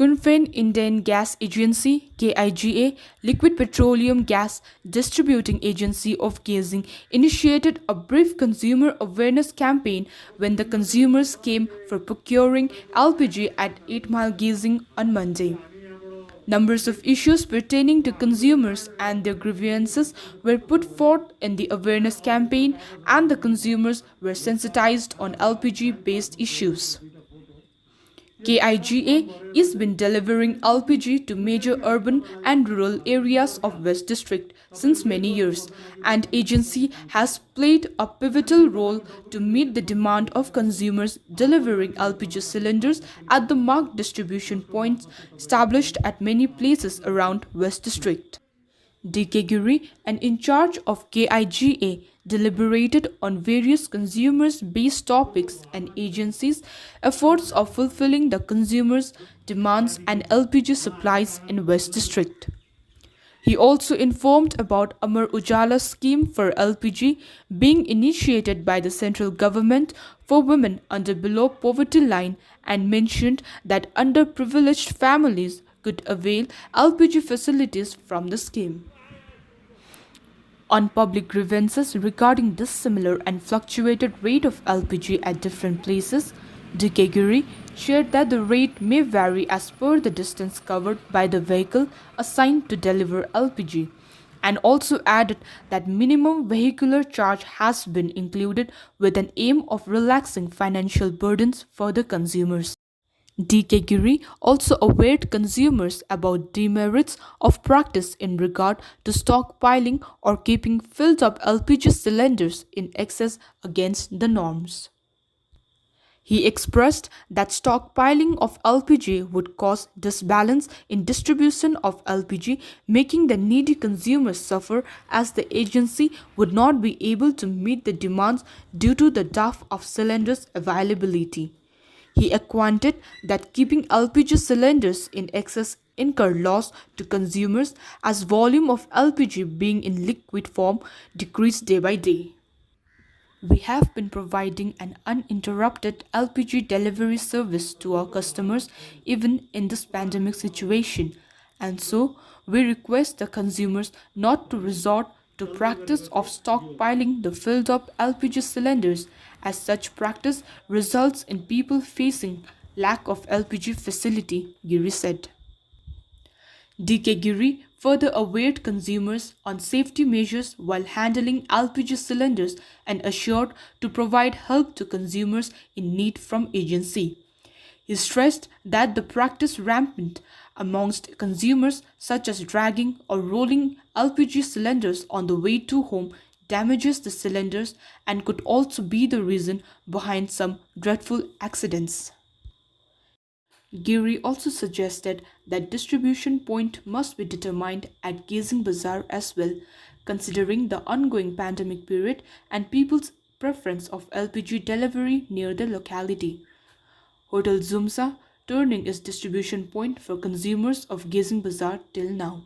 Kunfen Indian Gas Agency (KIGA), Liquid Petroleum Gas Distributing Agency of Gazing, initiated a brief consumer awareness campaign when the consumers came for procuring LPG at 8 Mile Gazing on Monday. Numbers of issues pertaining to consumers and their grievances were put forth in the awareness campaign, and the consumers were sensitized on LPG based issues. KIGA has been delivering LPG to major urban and rural areas of West District since many years, and agency has played a pivotal role to meet the demand of consumers delivering LPG cylinders at the marked distribution points established at many places around West District. DK Giri, an in charge of KIGA, deliberated on various consumers-based topics and agencies' efforts of fulfilling the consumers' demands and LPG supplies in West District. He also informed about Amar Ujala scheme for LPG being initiated by the central government for women under below poverty line, and mentioned that underprivileged families could avail LPG facilities from the scheme. On public grievances regarding dissimilar and fluctuated rate of LPG at different places, DK Giri shared that the rate may vary as per the distance covered by the vehicle assigned to deliver LPG, and also added that minimum vehicular charge has been included with an aim of relaxing financial burdens for the consumers. DK Giri also awared consumers about demerits of practice in regard to stockpiling or keeping filled up LPG cylinders in excess against the norms. He expressed that stockpiling of LPG would cause disbalance in distribution of LPG, making the needy consumers suffer, as the agency would not be able to meet the demands due to the dearth of cylinders availability. He acquainted that keeping LPG cylinders in excess incur loss to consumers, as volume of LPG being in liquid form decreased day by day. We have been providing an uninterrupted LPG delivery service to our customers even in this pandemic situation, and so we request the consumers not to resort to practice of stockpiling the filled up LPG cylinders, as such practice results in people facing lack of LPG facility, Giri said. DK Giri further awared consumers on safety measures while handling LPG cylinders and assured to provide help to consumers in need from agency. He stressed that the practice rampant amongst consumers, such as dragging or rolling LPG cylinders on the way to home, damages the cylinders and could also be the reason behind some dreadful accidents. Giri also suggested that distribution point must be determined at Gazing Bazaar as well, considering the ongoing pandemic period and people's preference of LPG delivery near the locality. Hotel Zumsa turning its distribution point for consumers of Gazing Bazaar till now.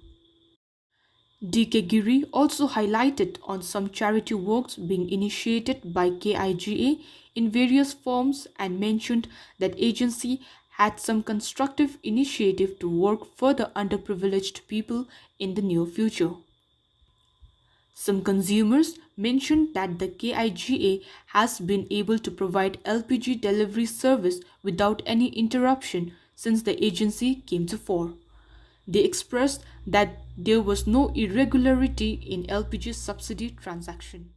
DK Giri also highlighted on some charity works being initiated by KIGA in various forms, and mentioned that agency had some constructive initiative to work for the underprivileged people in the near future. Some consumers mentioned that the KIGA has been able to provide LPG delivery service without any interruption since the agency came to fore. They expressed that there was no irregularity in LPG subsidy transaction.